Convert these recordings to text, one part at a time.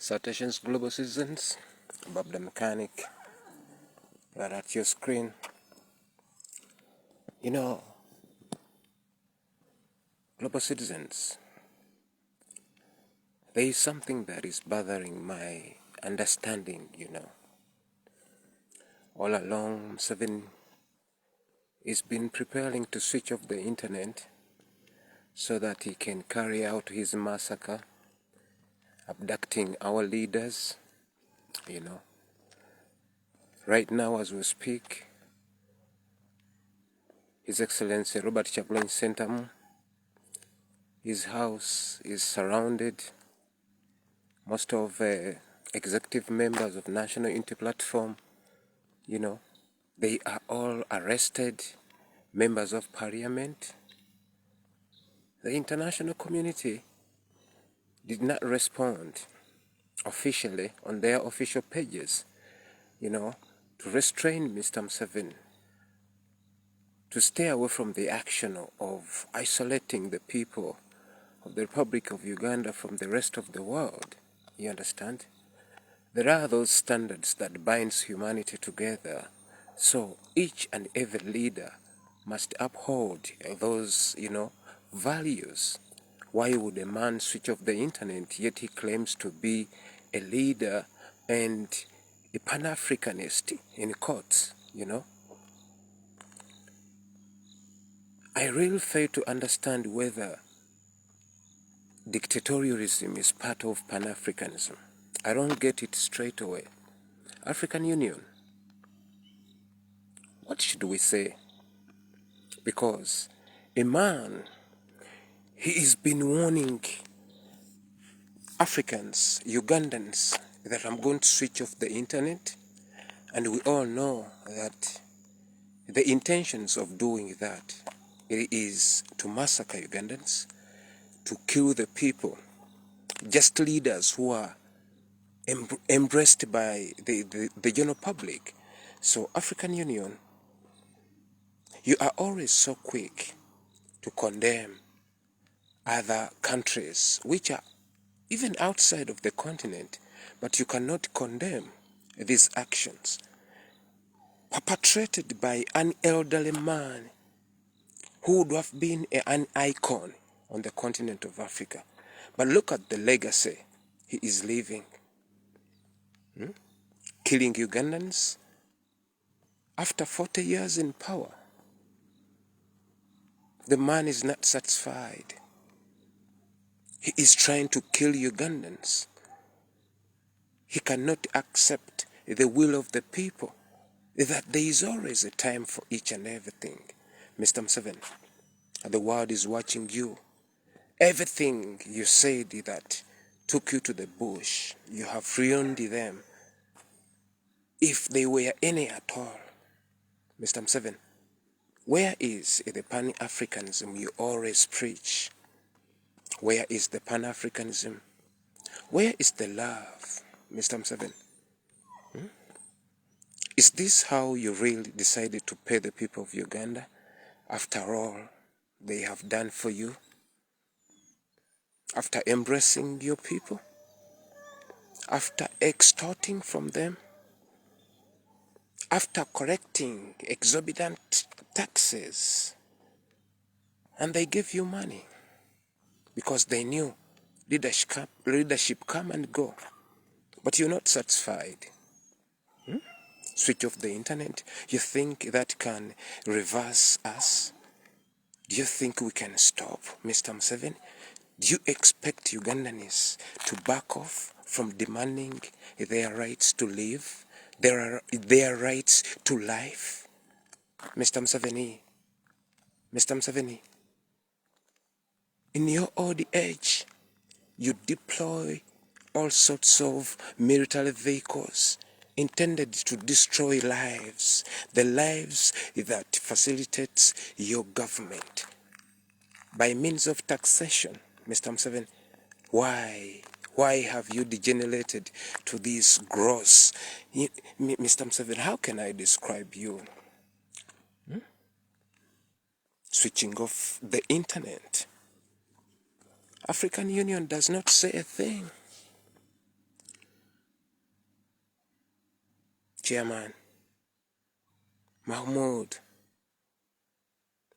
Salutations, global citizens. Bob the Mechanic, right at your screen. You know, global citizens, there is something that is bothering my understanding. All along, Seven has been preparing to switch off the internet so that he can carry out his massacre, abducting our leaders. Right now, as we speak, His Excellency Robert Chagulanyi Sentamu, his house is surrounded. Most of executive members of National Unity Platform, they are all arrested, members of parliament. The international community did not respond officially on their official pages, to restrain Mr. Museveni, to stay away from the action of isolating the people of the Republic of Uganda from the rest of the world. You understand? There are those standards that binds humanity together. So each and every leader must uphold those, values. Why would a man switch off the internet yet he claims to be a leader and a Pan-Africanist in courts, I really fail to understand whether dictatorialism is part of Pan-Africanism. I don't get it straight away. African Union, what should we say? Because a man, he has been warning Africans, Ugandans, that I'm going to switch off the internet, and we all know that the intentions of doing that, it is to massacre Ugandans, to kill the people, just leaders who are embraced by the general public. So African Union, you are always so quick to condemn other countries which are even outside of the continent, but you cannot condemn these actions perpetrated by an elderly man who would have been an icon on the continent of Africa. But look at the legacy he is leaving. Killing Ugandans after 40 years in power. The man is not satisfied. He is trying to kill Ugandans. He cannot accept the will of the people, that there is always a time for each and everything. Mr. Museveni, the world is watching you. Everything you said that took you to the bush, you have ruined them. If they were any at all, Mr. Museveni, where is the Pan-Africanism you always preach? Where is the Pan-Africanism? Where is the love, Mr. Museveni? Is this how you really decided to pay the people of Uganda after all they have done for you? After embracing your people? After extorting from them? After collecting exorbitant taxes? And they gave you money because they knew leadership come and go. But you're not satisfied. Switch off the internet. You think that can reverse us? Do you think we can stop Mr. Museveni? Do you expect Ugandans to back off from demanding their rights to live, their rights to life? Mr. Museveni, in your old age, you deploy all sorts of military vehicles intended to destroy lives, the lives that facilitates your government. By means of taxation, Mr. Museveni, why have you degenerated to this gross? Mr. Museveni, how can I describe you? Switching off the internet. African Union does not say a thing. Chairman Mahmoud,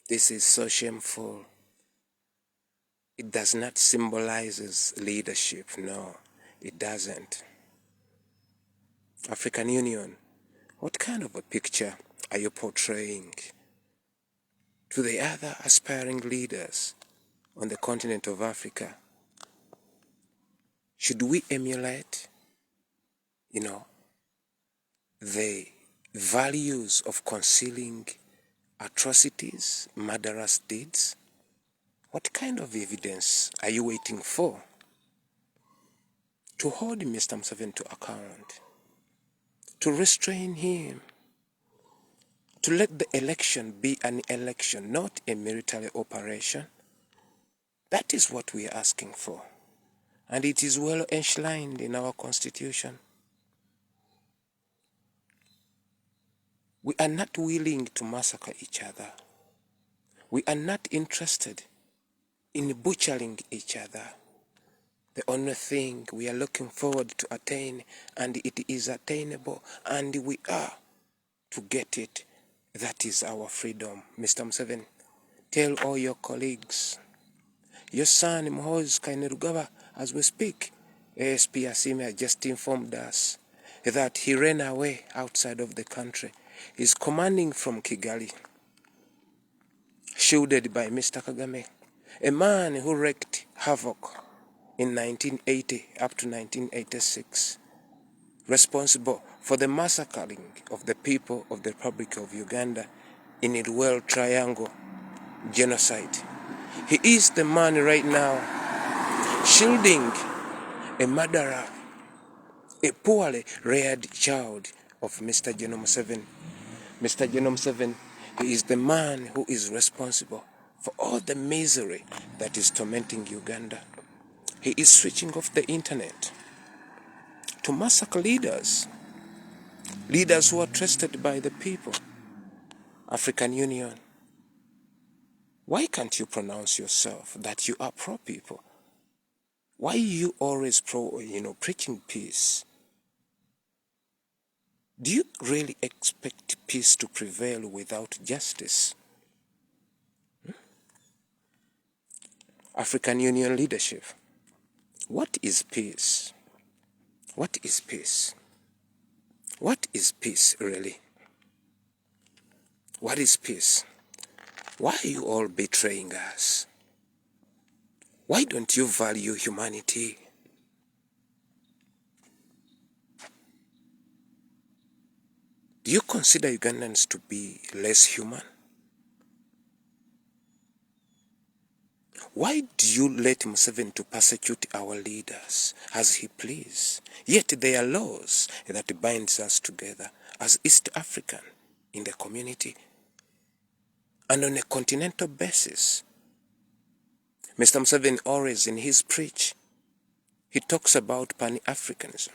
this is so shameful. It does not symbolize leadership. No, it doesn't. African Union, what kind of a picture are you portraying to the other aspiring leaders on the continent of Africa? Should we emulate, the values of concealing atrocities, murderous deeds? What kind of evidence are you waiting for to hold Mr. Museveni to account, to restrain him, to let the election be an election, not a military operation? That is what we are asking for, and it is well enshrined in our constitution. We are not willing to massacre each other. We are not interested in butchering each other. The only thing we are looking forward to attain, and it is attainable, and we are to get it, that is our freedom. Mr. Museveni, tell all your colleagues, your son Muhoozi Kainerugaba, as we speak, ASP Asimi just informed us that he ran away outside of the country. He's commanding from Kigali, shielded by Mr. Kagame, a man who wreaked havoc in 1980 up to 1986, responsible for the massacring of the people of the Republic of Uganda in the Luwero Triangle genocide. He is the man right now shielding a murderer, a poorly reared child of Mr. General Museveni. Mr. General Museveni, he is the man who is responsible for all the misery that is tormenting Uganda. He is switching off the internet to massacre leaders who are trusted by the people. African Union, why can't you pronounce yourself that you are pro-people? Why are you always preaching peace? Do you really expect peace to prevail without justice? African Union leadership, what is peace? What is peace? What is peace really? What is peace? Why are you all betraying us? Why don't you value humanity? Do you consider Ugandans to be less human? Why do you let Museveni to persecute our leaders as he please? Yet there are laws that binds us together as East African in the community and on a continental basis. Mr. Museveni always in his preach, he talks about Pan-Africanism.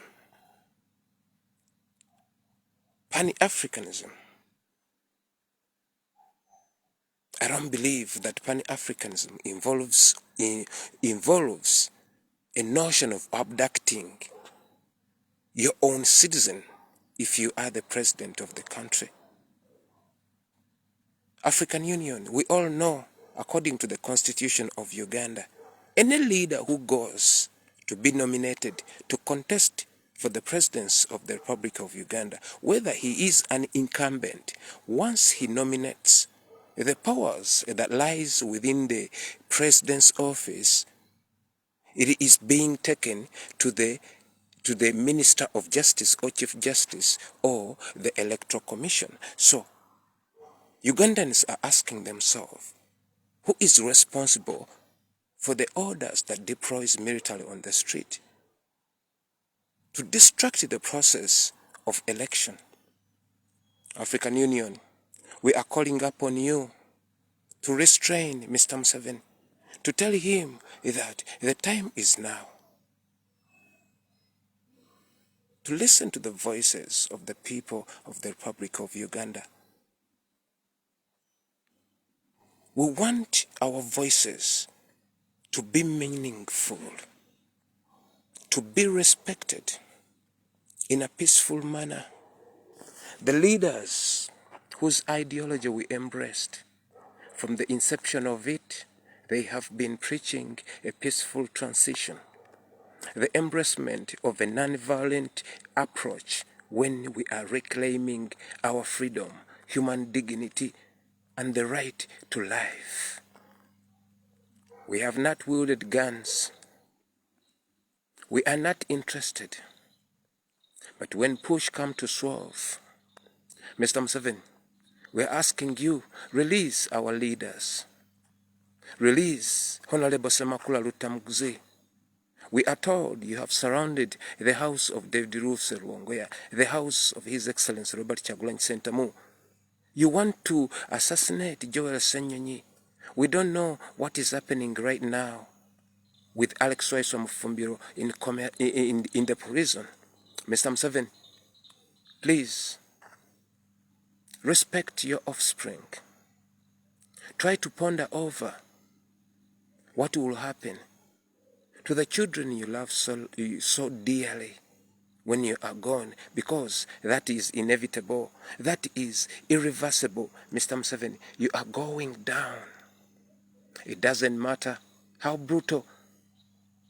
Pan-Africanism. I don't believe that Pan-Africanism involves a notion of abducting your own citizen if you are the president of the country. African Union, we all know, according to the Constitution of Uganda, any leader who goes to be nominated to contest for the presidency of the Republic of Uganda, whether he is an incumbent, once he nominates, the powers that lies within the president's office, it is being taken to the Minister of Justice or Chief Justice or the Electoral Commission. So, Ugandans are asking themselves, who is responsible for the orders that deploys military on the street to distract the process of election? African Union, we are calling upon you to restrain Mr. Museveni, to tell him that the time is now to listen to the voices of the people of the Republic of Uganda. We want our voices to be meaningful, to be respected in a peaceful manner. The leaders whose ideology we embraced, from the inception of it, they have been preaching a peaceful transition, the embracement of a non-violent approach when we are reclaiming our freedom, human dignity, and the right to life. We have not wielded guns. We are not interested. But when push comes to shove, Mr. Museveni, we're asking you, release our leaders. Release Honorable Semakula Lutamguze. We are told you have surrounded the house of David Ruth Serwongoya, the house of His Excellency Robert Kyagulanyi Ssentamu. You want to assassinate Joel Senyonyi. We don't know what is happening right now with Alex Waiso Mufumbiro in the prison. Mr. Museveni, please respect your offspring. Try to ponder over what will happen to the children you love so dearly when you are gone, because that is inevitable. That is irreversible. Mr. Museveni, you are going down. It doesn't matter how brutal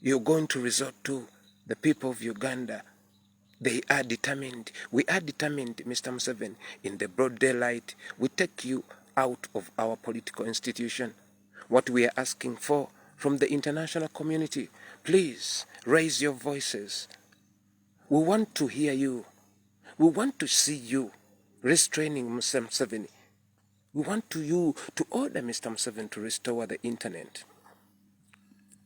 you're going to resort to. The people of Uganda, they are determined. We are determined, Mr. Museveni. In the broad daylight, we take you out of our political institution. What we are asking for from the international community, please raise your voices. We want to hear you. We want to see you restraining Mr. Museveni. We want you to order Mr. Museveni to restore the internet.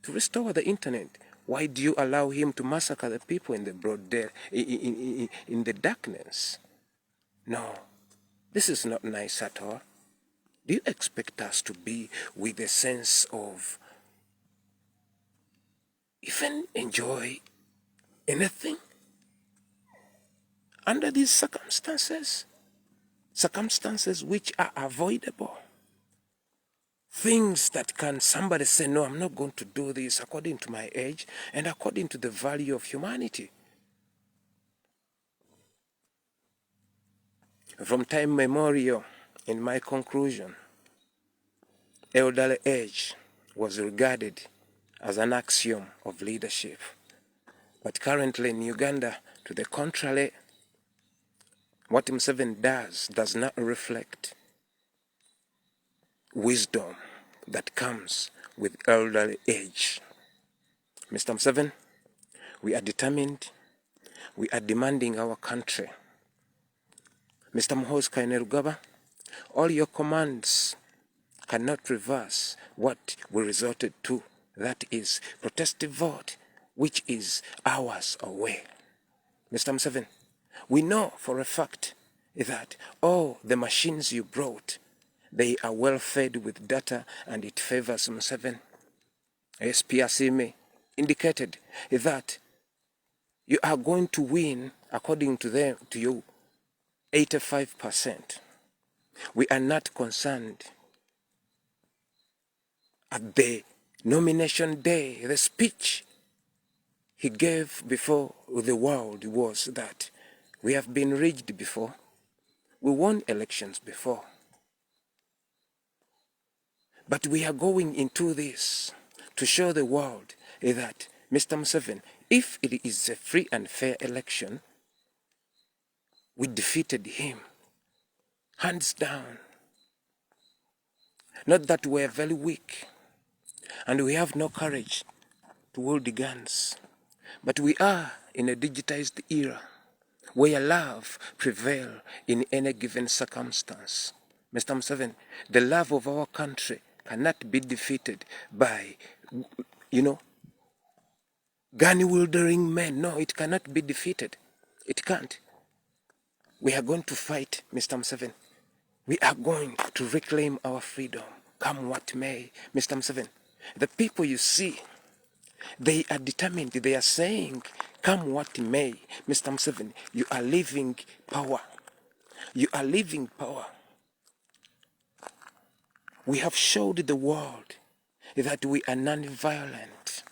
To restore the internet. Why do you allow him to massacre the people in the broad day, in the darkness? No, this is not nice at all. Do you expect us to be with a sense of even enjoy anything under these circumstances? Circumstances which are avoidable. Things that can somebody say, no, I'm not going to do this according to my age and according to the value of humanity. From time memorial, in my conclusion, elderly age was regarded as an axiom of leadership. But currently in Uganda, to the contrary, what Museveni does not reflect wisdom that comes with elderly age. Mr. Museveni, we are determined. We are demanding our country. Mr. Muhoozi Kainerugaba, all your commands cannot reverse what we resorted to. That is protestive vote, which is hours away. Mr. Museveni, we know for a fact that all the machines you brought, they are well fed with data and it favors Museveni. SPRCME indicated that you are going to win, according to you, 85%. We are not concerned. At the nomination day, the speech he gave before the world was that we have been rigged before. We won elections before. But we are going into this to show the world that, Mr. Museveni, if it is a free and fair election, we defeated him, hands down. Not that we are very weak and we have no courage to hold the guns, but we are in a digitized era where love prevails in any given circumstance. Mr. Museveni, the love of our country cannot be defeated by, gun-wielding men. No, it cannot be defeated. It can't. We are going to fight, Mr. Museveni. We are going to reclaim our freedom, come what may. Mr. Museveni, the people you see, they are determined. They are saying, come what may. Mr. Museveni, you are leaving power. You are leaving power. We have showed the world that we are non-violent,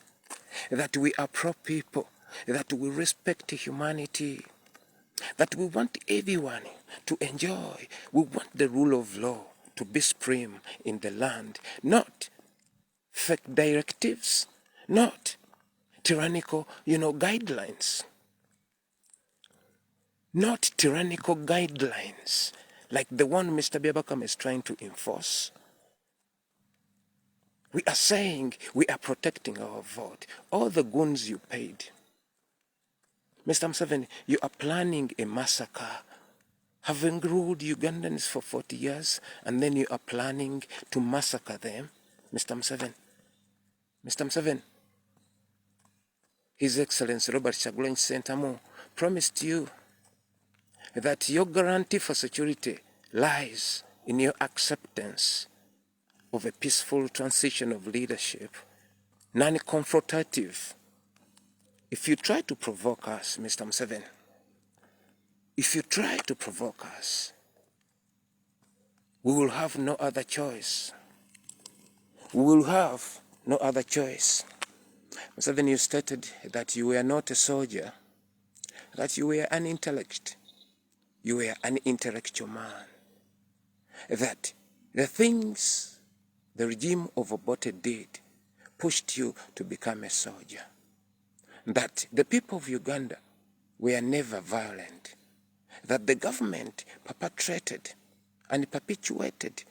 that we are pro-people, that we respect humanity, that we want everyone to to enjoy. We want the rule of law to be supreme in the land, not fake directives, not tyrannical, guidelines. Not tyrannical guidelines like the one Mr. Biabakam is trying to enforce. We are saying we are protecting our vote. All the goons you paid. Mr. Museveni, you are planning a massacre, having ruled Ugandans for 40 years, and then you are planning to massacre them. Mr. Museveni. Mr. Museveni, His Excellency Robert Kyagulanyi Ssentamu promised you that your guarantee for security lies in your acceptance of a peaceful transition of leadership, non-confrontative. If you try to provoke us, Mr. Museveni, if you try to provoke us, we will have no other choice. We will have no other choice. Museveni, you stated that you were not a soldier, that you were an intellect. You were an intellectual man. That the things the regime of Obote did pushed you to become a soldier. That the people of Uganda were never violent. That the government perpetrated and perpetuated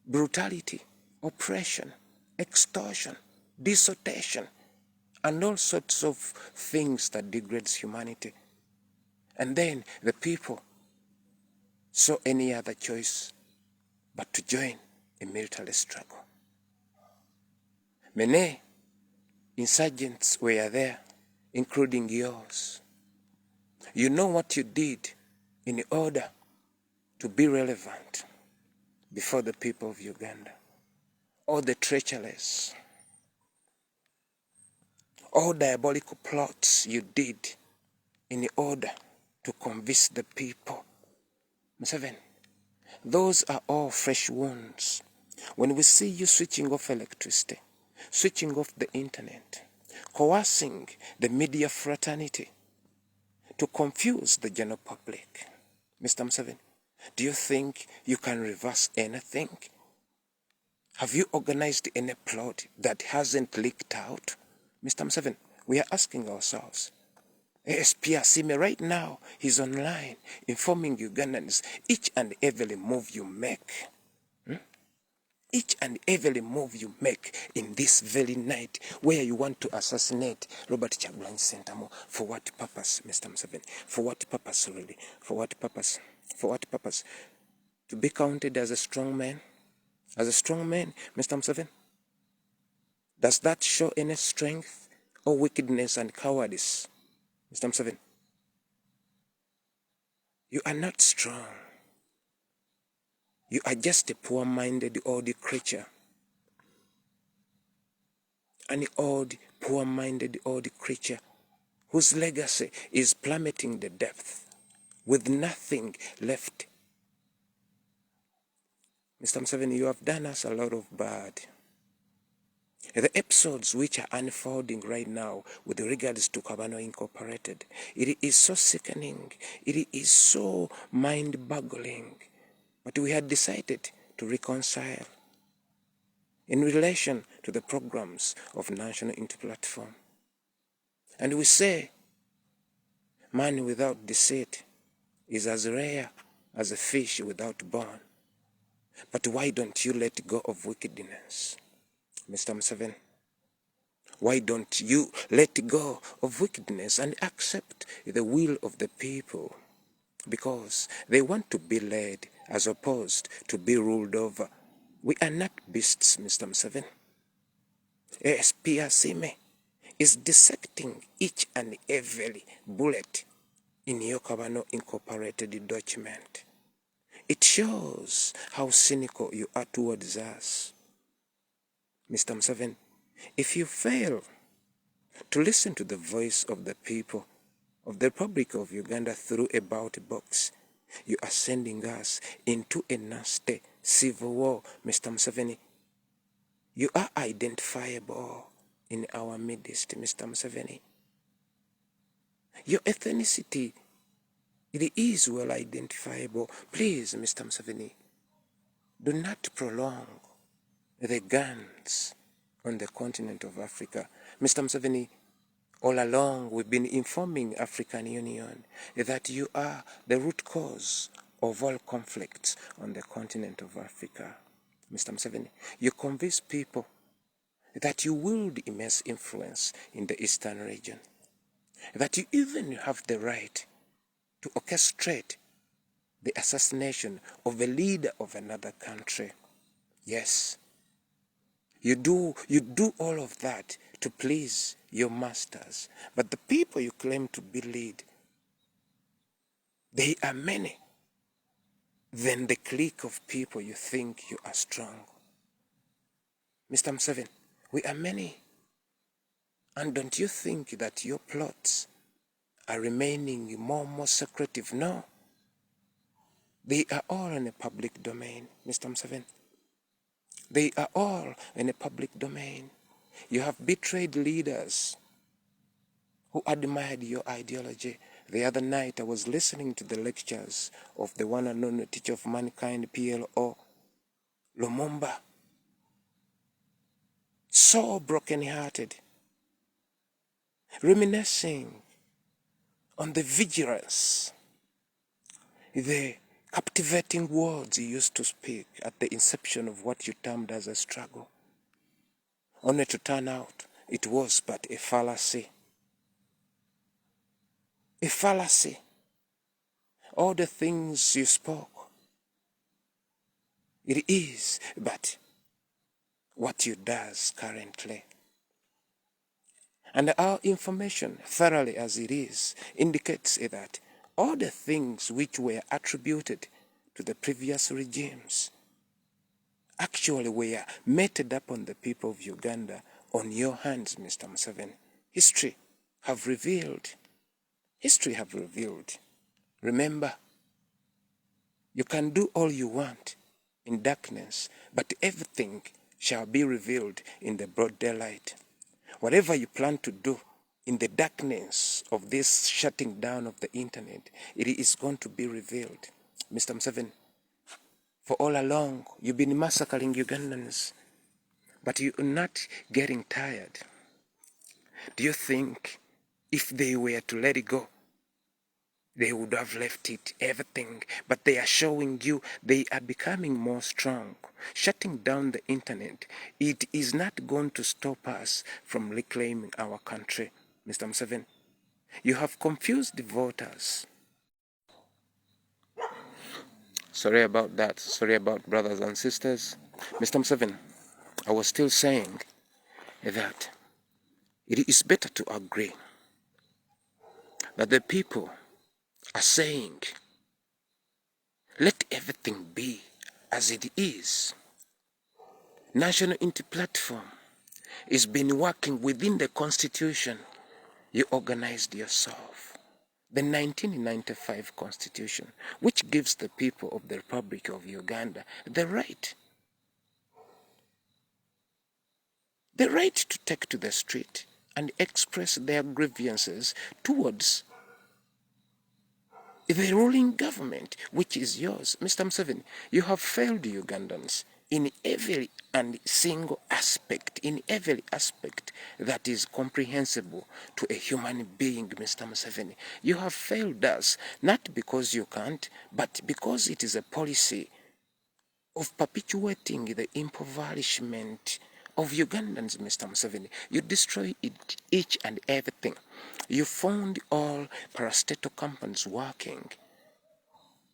brutality, oppression, extortion, dissertation, and all sorts of things that degrades humanity. And then the people saw any other choice but to join a military struggle. Many insurgents were there, including yours. You know what you did in order to be relevant before the people of Uganda. All the treacherous, all diabolical plots you did in order to convince the people. Museveni, those are all fresh wounds. When we see you switching off electricity, switching off the internet, coercing the media fraternity to confuse the general public, Mr. Museveni, do you think you can reverse anything? Have you organized any plot that hasn't leaked out? Mr. Museveni, we are asking ourselves. ASP Asime right now, he's online informing Ugandans each and every move you make. Each and every move you make in this very night where you want to assassinate Robert Kyagulanyi Ssentamu. For what purpose, Mr. Museveni? For what purpose, really? For what purpose? For what purpose? To be counted as a strong man? As a strong man, Mr. Museveni? Does that show any strength or wickedness and cowardice? Mr. Museveni, you are not strong. You are just a poor-minded old creature. An old, poor-minded old creature whose legacy is plummeting the depth with nothing left. Mr. Museveni, you have done us a lot of bad. The episodes which are unfolding right now with regards to Kabano Incorporated, it is so sickening, it is so mind-boggling. But we had decided to reconcile in relation to the programs of National Unity Platform. And we say, man without deceit is as rare as a fish without bone. But why don't you let go of wickedness? Mr. Museveni, why don't you let go of wickedness and accept the will of the people? Because they want to be led as opposed to be ruled over. We are not beasts, Mr. Museveni. ASP Asime is dissecting each and every bullet in your Kabano Incorporated document. It shows how cynical you are towards us. Mr. Museveni, if you fail to listen to the voice of the people of the Republic of Uganda through a ballot box, you are sending us into a nasty civil war, Mr. Museveni. You are identifiable in our midst, Mr. Museveni. Your ethnicity It is well identifiable. Please, Mr. Museveni, do not prolong the guns on the continent of Africa. Mr. Museveni, all along we've been informing African Union that you are the root cause of all conflicts on the continent of Africa. Mr. Museveni, you convince people that you wield immense influence in the eastern region, that you even have the right to orchestrate the assassination of a leader of another country. Yes, you do all of that to please your masters. But the people you claim to be lead, they are many than the clique of people you think you are strong. Mr. Museveni, we are many. And don't you think that your plots are remaining more and more secretive? No. They are all in a public domain, Mr. Museveni. They are all in a public domain. You have betrayed leaders who admired your ideology. The other night I was listening to the lectures of the one and only teacher of mankind, PLO, Lumumba. So broken-hearted, reminiscing on the vigilance, the captivating words he used to speak at the inception of what you termed as a struggle, only to turn out it was but a fallacy. A fallacy. All the things you spoke, it is but what you does currently. And our information, thoroughly as it is, indicates that all the things which were attributed to the previous regimes actually were meted upon the people of Uganda on your hands, Mr. Museveni. History have revealed. History have revealed. Remember, you can do all you want in darkness, but everything shall be revealed in the broad daylight. Whatever you plan to do in the darkness of this shutting down of the internet, it is going to be revealed. Mr. Museveni, for all along, you've been massacring Ugandans, but you're not getting tired. Do you think if they were to let it go, they would have left it, everything? But they are showing you they are becoming more strong. Shutting down the internet, it is not going to stop us from reclaiming our country, Mr. Museveni. You have confused the voters. Sorry about that. Sorry about brothers and sisters. Mr. Museveni, I was still saying that it is better to agree that the people are saying, let everything be as it is. National Unity Platform has been working within the Constitution you organized yourself. The 1995 Constitution, which gives the people of the Republic of Uganda the right to take to the street and express their grievances towards the ruling government, which is yours. Mr. Museveni, you have failed Ugandans in every and single aspect, that is comprehensible to a human being, Mr. Museveni. You have failed us, not because you can't, but because it is a policy of perpetuating the impoverishment of Ugandans, Mr. Museveni. You destroy each and everything. You found all parastatal companies working.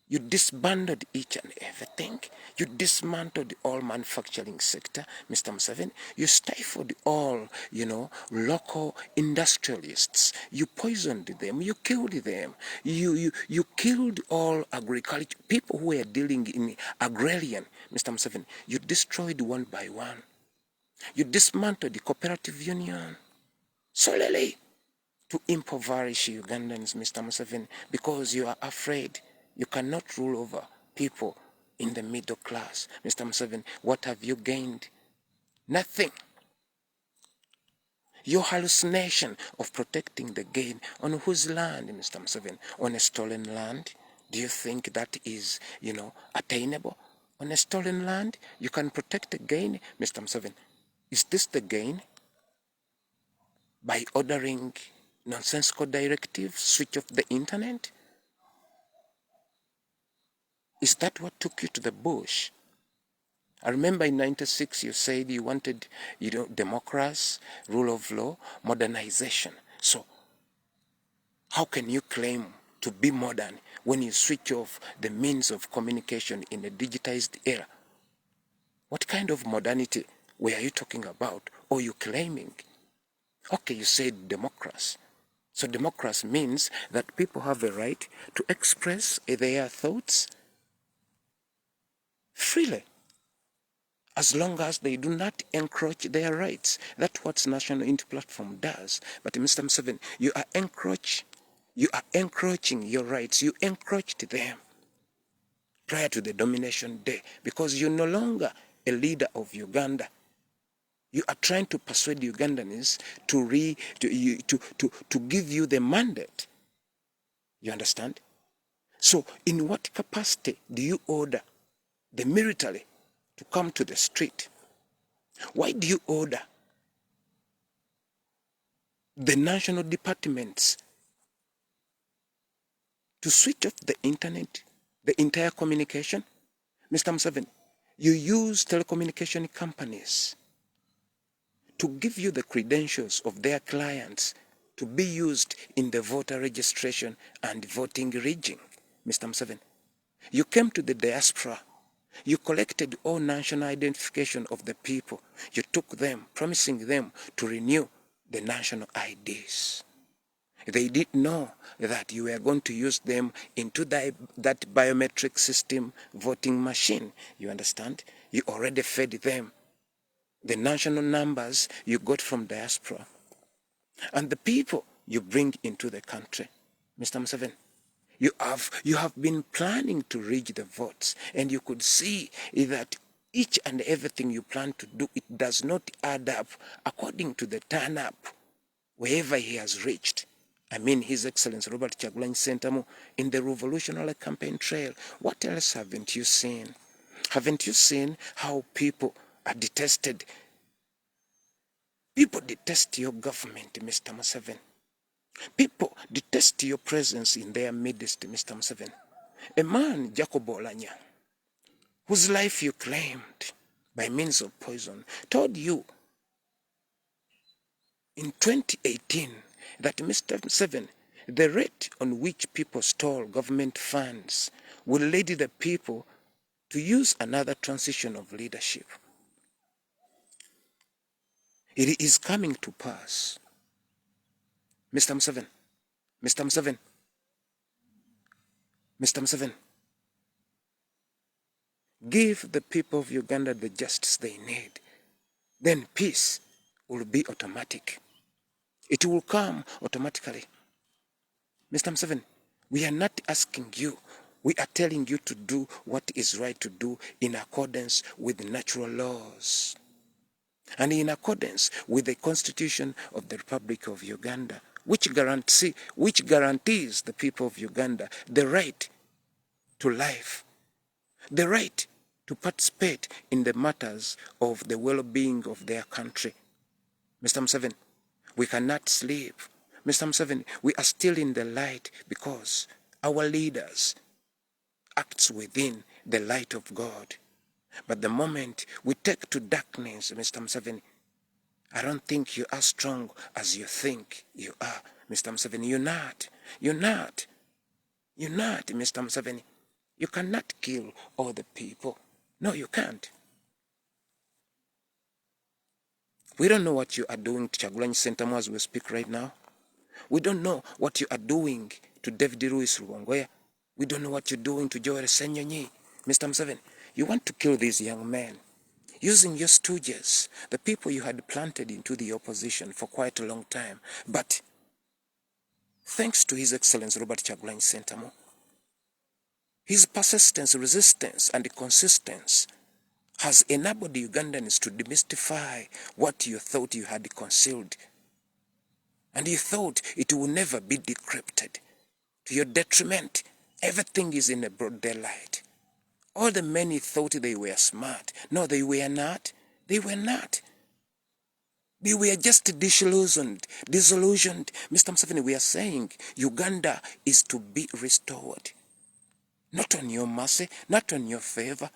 You disbanded each and everything. You dismantled the all manufacturing sector, Mr. Museveni. You stifled all, local industrialists. You poisoned them. You killed them. You killed all agriculture, people who were dealing in agrarian, Mr. Museveni. You destroyed one by one. You dismantled the cooperative union solely to impoverish Ugandans, Mr. Museveni, because you are afraid you cannot rule over people in the middle class. Mr. Museveni, what have you gained? Nothing. Your hallucination of protecting the gain on whose land, Mr. Museveni? On a stolen land? Do you think that is, attainable? On a stolen land, you can protect the gain, Mr. Museveni. Is this the gain? By ordering nonsensical directives, switch off the internet? Is that what took you to the bush? I remember in 96 you said you wanted, democracy, rule of law, modernization. So, how can you claim to be modern when you switch off the means of communication in a digitized era? What kind of modernity were you talking about, or you claiming? Okay, you said democracy. So democracy means that people have a right to express their thoughts freely, as long as they do not encroach their rights. That's what National Unity Platform does. But Mr. Museveni, you are encroaching your rights. You encroached them prior to the domination day, because you're no longer a leader of Uganda. You are trying to persuade Ugandans to give you the mandate. You understand? So in what capacity do you order the military to come to the street? Why do you order the national departments to switch off the internet, the entire communication? Mr. Museveni, you use telecommunication companies to give you the credentials of their clients to be used in the voter registration and voting rigging. Mr. Museveni, you came to the diaspora. You collected all national identification of the people. You took them, promising them to renew the national IDs. They didn't know that you were going to use them into that biometric system voting machine. You understand? You already fed them the national numbers you got from diaspora and the people you bring into the country. Mr. Museveni, you have been planning to rig the votes, and you could see that each and everything you plan to do, it does not add up according to the turn up wherever he has reached. I mean, His Excellency Robert Kyagulanyi Ssentamu in the revolutionary campaign trail. What else haven't you seen? Haven't you seen how people are detested? People detest your government, Mr. Museveni. People detest your presence in their midst, Mr. Museveni. A man, Jacob Oulanyah, whose life you claimed by means of poison, told you in 2018 that, Mr. Museveni, the rate on which people stole government funds will lead the people to use another transition of leadership. It is coming to pass. Mr. Museveni, Mr. Museveni, Mr. Museveni, give the people of Uganda the justice they need. Then peace will be automatic. It will come automatically. Mr. Museveni, we are not asking you. We are telling you to do what is right to do in accordance with natural laws and in accordance with the Constitution of the Republic of Uganda, which guarantees the people of Uganda the right to life, the right to participate in the matters of the well-being of their country. Mr. Museveni, we cannot sleep. Mr. Museveni, we are still in the light because our leaders act within the light of God. But the moment we take to darkness, Mr. Museveni, I don't think you are strong as you think you are, Mr. Museveni. You're not. You're not. You're not, Mr. Museveni. You cannot kill all the people. No, you can't. We don't know what you are doing to Kyagulanyi Ssentamu as we speak right now. We don't know what you are doing to David Louis Rubongoya. We don't know what you're doing to Joel Ssenyonyi. Mr. Museveni, you want to kill these young men using your stooges, the people you had planted into the opposition for quite a long time. But thanks to His Excellency Robert Kyagulanyi Ssentamu, his persistence, resistance, and consistency has enabled the Ugandans to demystify what you thought you had concealed And you thought it will never be decrypted. To your detriment, everything is in a broad daylight. All the many thought they were smart. No, they were not. They were not. They were just disillusioned. Mr. Museveni, we are saying Uganda is to be restored. Not on your mercy, not on your favor,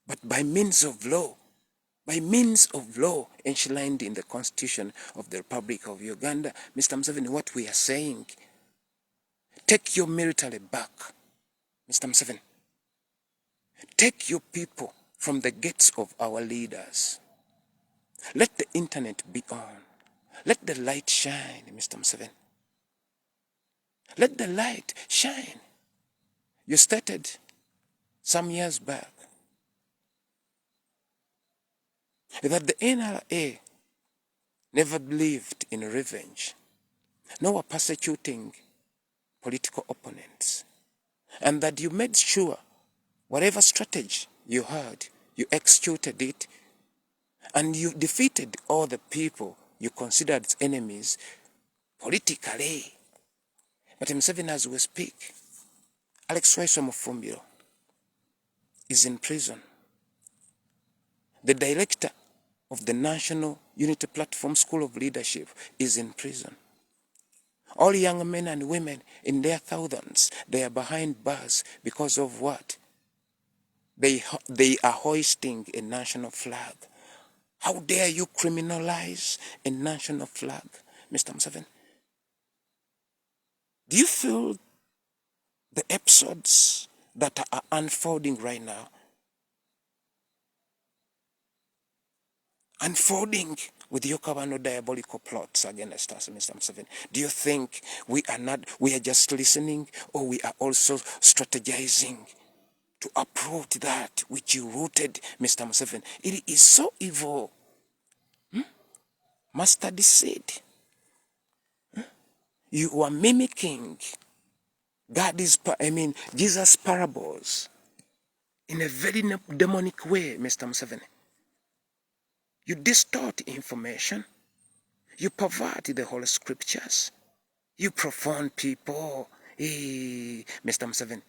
but by means of law. By means of law enshrined in the Constitution of the Republic of Uganda. Mr. Museveni, what we are saying, take your military back. Mr. Museveni, take your people from the gates of our leaders. Let the internet be on. Let the light shine, Mr. Museveni. Let the light shine. You started some years back that the NRA never believed in revenge, nor persecuting political opponents, and that you made sure whatever strategy you had, you executed it, and you defeated all the people you considered enemies politically. But Museveni, as we speak, Alex Waiso Mufumbiro is in prison. The director of the National Unity Platform School of Leadership is in prison. All young men and women in their thousands, they are behind bars because of what? They are hoisting a national flag. How dare you criminalize a national flag, Mr. Museveni? Do you feel the episodes that are unfolding right now? Unfolding with Yokabano diabolical plots against us, Mr. Museveni. Do you think we are just listening, or we are also strategizing to uproot that which you rooted, Mr. Museveni? It is so evil. Mustard seed. You are mimicking Jesus' parables in a very demonic way, Mr. Museveni. You distort information. You pervert the Holy Scriptures. You profane people. Hey, Mr. Museveni,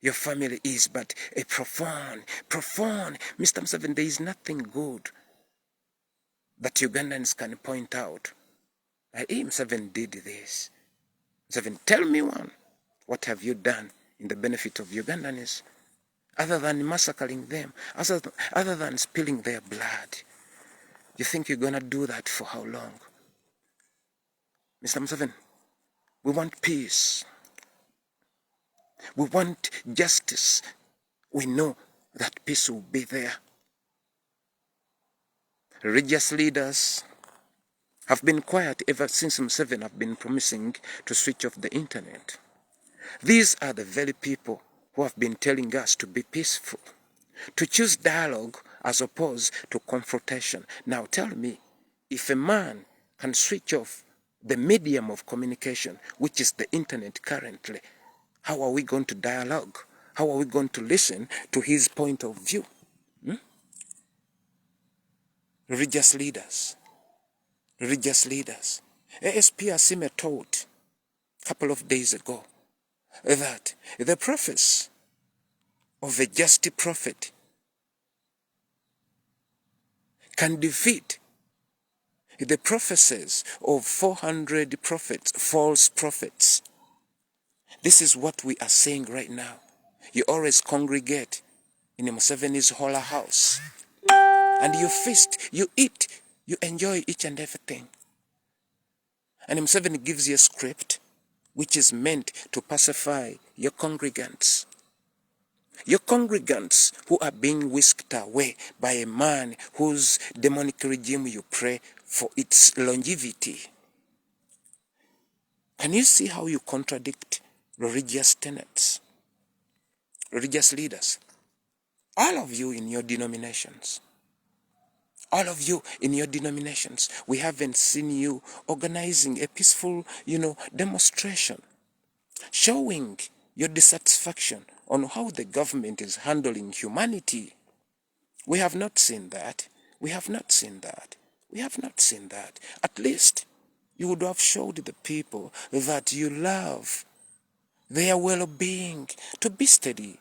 your family is but a profane. Mr. Museveni, there is nothing good that Ugandans can point out. Museveni did this. Museveni, tell me one. What have you done in the benefit of Ugandans? Other than massacring them, other than spilling their blood. You think you're going to do that for how long? Mr. Museveni, we want peace. We want justice. We know that peace will be there. Religious leaders have been quiet ever since Museveni have been promising to switch off the internet. These are the very people who have been telling us to be peaceful, to choose dialogue as opposed to confrontation. Now tell me, if a man can switch off the medium of communication, which is the internet currently, how are we going to dialogue? How are we going to listen to his point of view? Religious leaders. ASP Asime told a couple of days ago that the prophets of a just prophet can defeat the prophecies of 400 prophets, false prophets. This is what we are saying right now. You always congregate in Museveni's holy house, and you feast, you eat, you enjoy each and everything. And Museveni gives you a script which is meant to pacify your congregants. Your congregants who are being whisked away by a man whose demonic regime you pray for its longevity. Can you see how you contradict religious tenets? Religious leaders. All of you in your denominations. We haven't seen you organizing a peaceful, demonstration, showing your dissatisfaction on how the government is handling humanity. We have not seen that. At least You would have showed the people that you love their well-being, to be steady,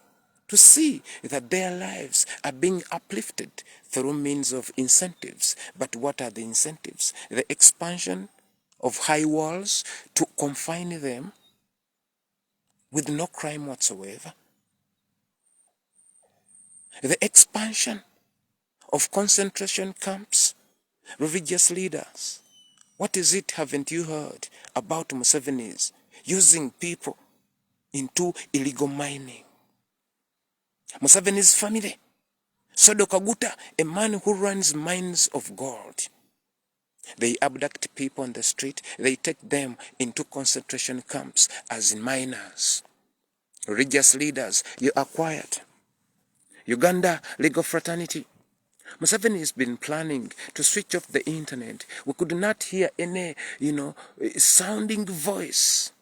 to see that their lives are being uplifted through means of incentives. But what are the incentives? The expansion of high walls to confine them with no crime whatsoever. The expansion of concentration camps, religious leaders. What is it, haven't you heard, about Museveni's using people into illegal mining? Museveni's family, Sodo Kaguta, a man who runs mines of gold. They abduct people on the street, they take them into concentration camps as miners. Religious leaders, you are quiet. Uganda Legal Fraternity. Museveni has been planning to switch off the internet. We could not hear any, sounding voice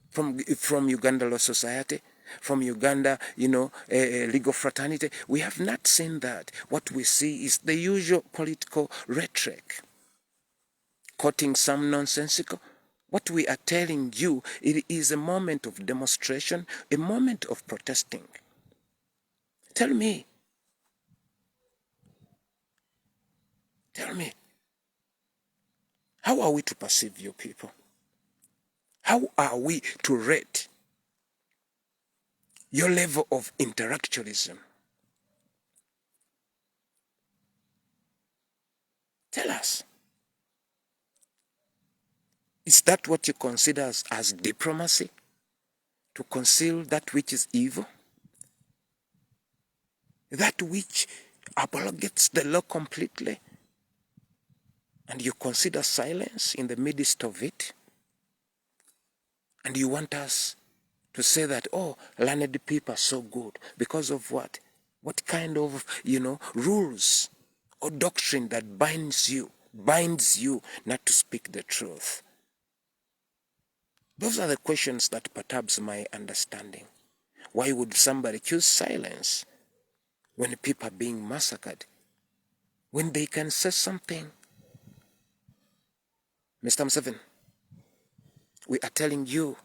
from Uganda Law Society, from Uganda, Legal Fraternity. We have not seen that. What we see is the usual political rhetoric, quoting some nonsensical. What we are telling you, it is a moment of demonstration, a moment of protesting. Tell me, how are we to perceive you people? How are we to rate your level of intellectualism? Tell us. Is that what you consider as diplomacy? To conceal that which is evil? That which abrogates the law completely? And you consider silence in the midst of it? And you want us to say that, oh, learned people are so good. Because of what? What kind of, rules or doctrine that binds you not to speak the truth? Those are the questions that perturbs my understanding. Why would somebody choose silence when people are being massacred? When they can say something? Mr. Museveni, we are telling you,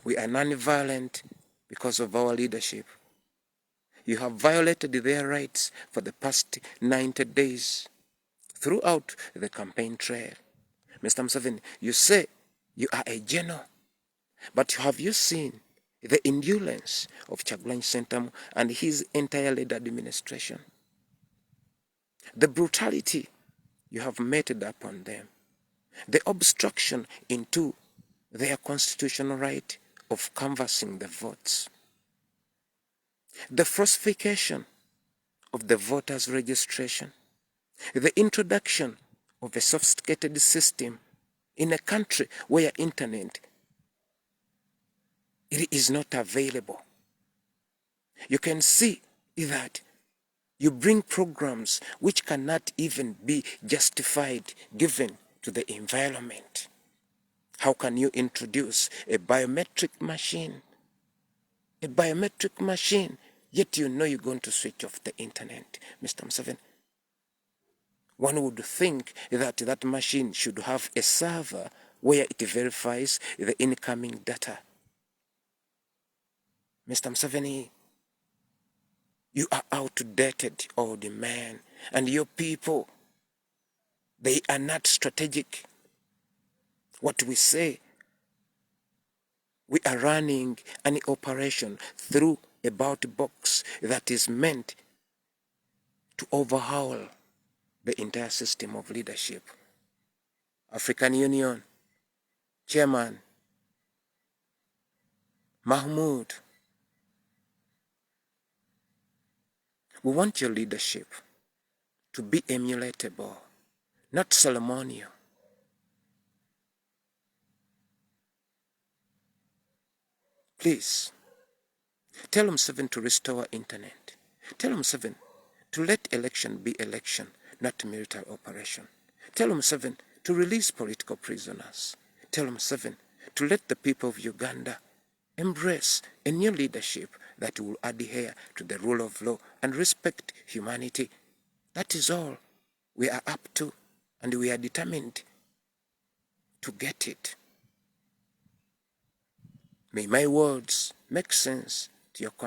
we are non-violent because of our leadership. You have violated their rights for the past 90 days throughout the campaign trail. Mr. Museveni, you say you are a general, but have you seen the indolence of Kyagulanyi Ssentamu and his entire led administration? The brutality you have meted upon them, the obstruction into their constitutional right of canvassing the votes, the falsification of the voters' registration, the introduction of a sophisticated system in a country where internet it is not available. You can see that you bring programs which cannot even be justified given to the environment. How can you introduce a biometric machine? A biometric machine, yet you know you're going to switch off the internet, Mr. Museveni. One would think that that machine should have a server where it verifies the incoming data. Mr. Museveni, you are outdated, old man, and your people, they are not strategic. What we say, we are running an operation through a ballot box that is meant to overhaul the entire system of leadership. African Union, Chairman Mahmoud, we want your leadership to be emulatable, not ceremonial. Please, tell Museveni to restore internet. Tell Museveni to let election be election, not military operation. Tell Museveni to release political prisoners. Tell Museveni to let the people of Uganda embrace a new leadership that will adhere to the rule of law and respect humanity. That is all we are up to. and we are determined to get it. May my words make sense to your conscience.